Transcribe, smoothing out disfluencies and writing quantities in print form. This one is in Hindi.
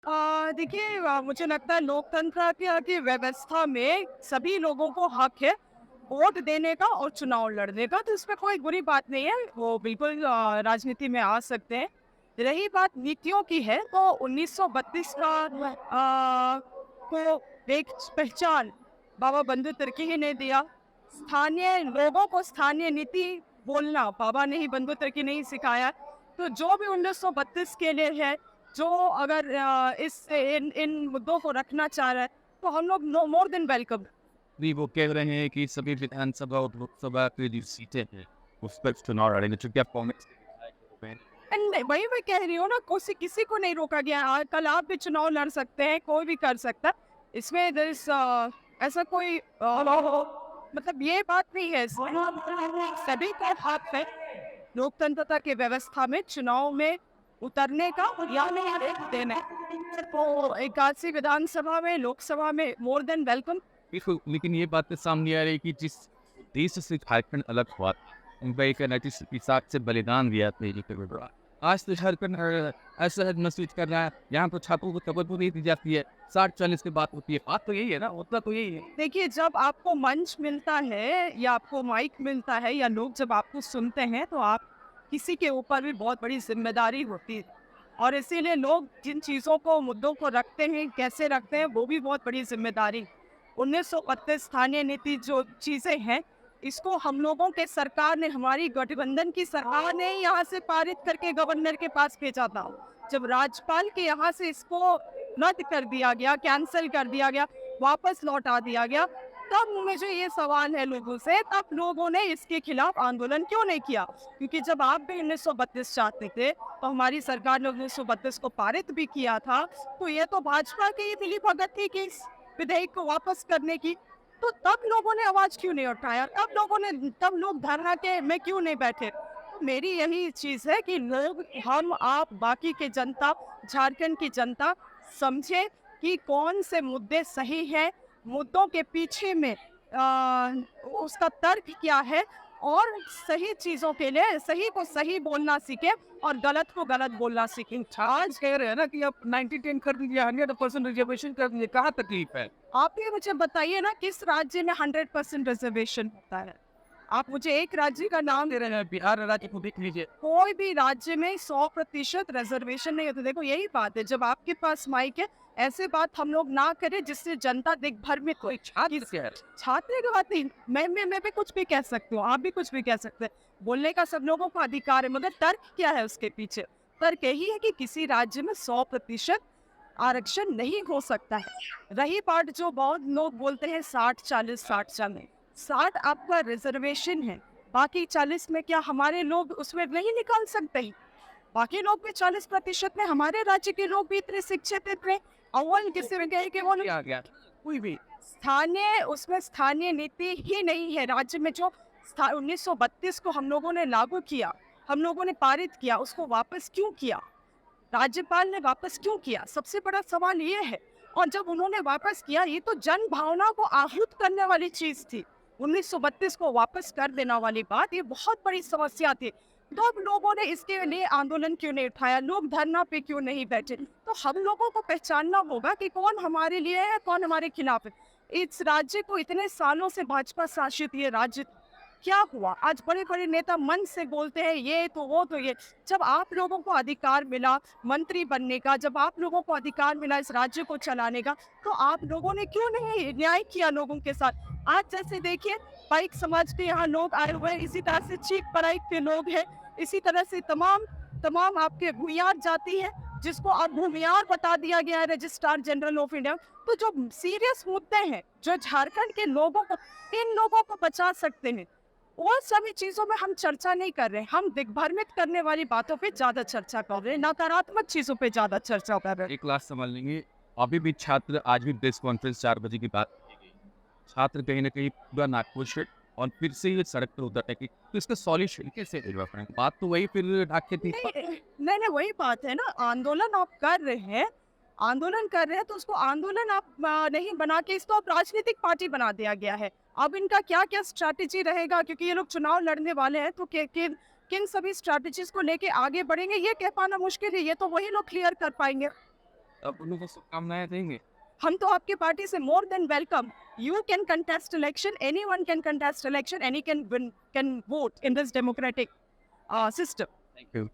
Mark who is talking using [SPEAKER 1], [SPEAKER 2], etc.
[SPEAKER 1] देखिए, मुझे लगता है लोकतंत्र की व्यवस्था में सभी लोगों को हक है वोट देने का और चुनाव लड़ने का, तो इसमें कोई बुरी बात नहीं है। वो बिल्कुल राजनीति में आ सकते हैं। रही बात नीतियों की है तो 1932 का को एक पहचान बाबा बंधु तिर्की ही ने दिया। स्थानीय लोगों को स्थानीय नीति बोलना बाबा ने ही, बंधु तिर्की ने ही सिखाया। तो जो भी 1932 के लिए है, जो अगर इस इन मुद्दों को रखना चाह रहा है, तो हम लोग नो मोर देन वेलकम।
[SPEAKER 2] भी वो कह रहे हैं कि सभी विधानसभा और लोकसभा की जो सीटें हैं उस पर चुनाव लड़ेंगे, चूंकि आप कांग्रेस के विधायक हैं।
[SPEAKER 1] एंड वही मैं कह रही हूँ ना, किसी को नहीं रोका गया। कल आप भी चुनाव लड़ सकते हैं, कोई भी कर सकता है। इसमें ऐसा कोई मतलब ये बात नहीं है। सभी का हक है लोकतंत्रता की व्यवस्था में चुनाव में उतरने का या देने। तो एकादशी विधानसभा में, लोकसभा में मोर देन वेलकम।
[SPEAKER 2] बिल्कुल, लेकिन ये बात तो सामने आ रही है कि जिस देश से झारखंड अलग हुआ था, उनका एक कहना जिस हिसाब से बलिदान दिया था, आज तो झारखंड असहज महसूस कर रहा है। यहाँ तो छात्रों को तवज्जो नहीं दी जाती है, 60-40 की बात होती है। बात तो यही है ना, मुद्दा तो यही है।
[SPEAKER 1] देखिए, जब आपको मंच मिलता है या आपको माइक मिलता है या लोग जब आपको सुनते हैं, तो आप किसी के ऊपर भी बहुत बड़ी जिम्मेदारी होती है। और इसीलिए लोग जिन चीज़ों को, मुद्दों को रखते हैं, कैसे रखते हैं, वो भी बहुत बड़ी जिम्मेदारी। 1932 स्थानीय नीति जो चीज़ें हैं, इसको हम लोगों के सरकार ने, हमारी गठबंधन की सरकार ने यहाँ से पारित करके गवर्नर के पास भेजा था। जब राज्यपाल के यहाँ से इसको रद्द कर दिया गया, कैंसिल कर दिया गया, वापस लौटा दिया गया, तब मुझे ये सवाल है लोगों से, तब लोगों ने इसके खिलाफ आंदोलन क्यों नहीं किया? क्योंकि जब आप भी 1932 चाहते थे, तो हमारी सरकार ने 1932 को पारित भी किया था। तो ये तो भाजपा की ही मिलीभगत थी कि इस विधेयक को वापस करने की। तो तब लोगों ने आवाज क्यों नहीं उठाया? तब लोग धरना के में क्यों नहीं बैठे? तो मेरी यही चीज है कि लोग, हम, आप, बाकी के जनता, झारखंड की जनता समझे कि कौन से मुद्दे सही हैं, मुद्दों के पीछे में उसका तर्क क्या है, और सही चीजों के लिए सही को सही बोलना सीखे और गलत को गलत बोलना सीखें।
[SPEAKER 2] आज कह रहे हैं ना कि आप 90-10 कर दीजिए, 100% रिजर्वेशन कर दीजिए, कहाँ तकलीफ है?
[SPEAKER 1] आप ये मुझे बताइए ना, किस राज्य में 100% रिजर्वेशन होता है? आप मुझे एक राज्य का नाम
[SPEAKER 2] दे रहे हैं, बिहार राज्य को देख लीजिए।
[SPEAKER 1] कोई भी राज्य में 100% रिजर्वेशन नहीं होता। देखो, यही बात है, जब आपके पास माइक है, ऐसे बात हम लोग ना करें जिससे जनता दिग्भ्रमित हो। छात्र की बात नहीं, मैं भी कुछ भी कह सकती हूँ, आप भी कुछ भी कह सकते हैं। बोलने का सब लोगों को अधिकार है, मगर तर्क क्या है उसके पीछे? तर्क यही है कि किसी राज्य में 100% आरक्षण नहीं हो सकता है। रही बात जो बहुत लोग बोलते हैं 60-40, 60-40, 60 आपका रिजर्वेशन है, बाकी 40 में क्या हमारे लोग उसमें नहीं निकाल सकते हैं? बाकी लोग भी 40% में, हमारे राज्य के लोग भी इतने शिक्षित, इतने अव्वल किसी में गए कि वो लोग
[SPEAKER 2] आ गया कोई भी
[SPEAKER 1] उसमें स्थानीय नीति ही नहीं है राज्य में। जो 1932 को हम लोगों ने लागू किया, हम लोगों ने पारित किया, उसको वापस क्यों किया? राज्यपाल ने वापस क्यों किया? सबसे बड़ा सवाल ये है। और जब उन्होंने वापस किया, ये तो जन भावना को आहत करने वाली चीज थी। 1932 को वापस कर देना वाली बात, ये बहुत बड़ी समस्या थी। तो अब लोगों ने इसके लिए आंदोलन क्यों नहीं उठाया? लोग धरना पे क्यों नहीं बैठे? तो हम लोगों को पहचानना होगा कि कौन हमारे लिए है, कौन हमारे खिलाफ है। इस राज्य को इतने सालों से भाजपा शासित ये राज्य, क्या हुआ? आज बड़े बड़े नेता मन से बोलते हैं ये तो वो तो ये। जब आप लोगों को अधिकार मिला मंत्री बनने का, जब आप लोगों को अधिकार मिला इस राज्य को चलाने का, तो आप लोगों ने क्यों नहीं न्याय किया लोगों के साथ? आज जैसे देखिए, पाइक समाज के यहाँ लोग आए हुए हैं, इसी तरह से चीख पराइक के लोग हैं, इसी तरह से तमाम तमाम आपके भूमियार जाति है, जिसको अब भूमियार बता दिया गया है रजिस्ट्रार जनरल ऑफ इंडिया। तो जो सीरियस मुद्दे हैं, जो झारखंड के लोगों को, इन लोगों को बचा सकते हैं, वो सभी चीजों में हम चर्चा नहीं कर रहे। हम दिग्भ्रमित करने वाली बातों पे ज्यादा चर्चा कर रहे हैं, नकारात्मक चीजों पे ज्यादा चर्चा कर रहे हैं।
[SPEAKER 2] एक क्लास समझ लेंगे। अभी भी छात्र, आज भी प्रेस कॉन्फ्रेंस 4 बजे की बात की गई, छात्र कहीं ना कहीं पूरा नाखुश और फिर से ये सड़क पर उतरने की, तो इसका सॉल्यूशन कैसे होगा? बात तो वही फिर ढाके थी।
[SPEAKER 1] नहीं, वही बात है ना। आंदोलन आप कर रहे हैं, तो उसको आंदोलन आप नहीं बना के इसको आप राजनीतिक पार्टी बना दिया गया है। अब इनका क्या क्या स्ट्रैटेजी रहेगा, क्योंकि ये लोग चुनाव लड़ने वाले हैं, तो किन सभी स्ट्रैटेजीज को लेके आगे बढ़ेंगे, ये कह पाना मुश्किल है। ये तो वही लोग क्लियर कर पाएंगे।
[SPEAKER 2] अब उनको शुभकामनाएं देंगे।
[SPEAKER 1] हम तो आपके पार्टी से more than welcome. You can contest election. Anyone can contest election. Any can win, can vote in this democratic system.
[SPEAKER 2] Thank you.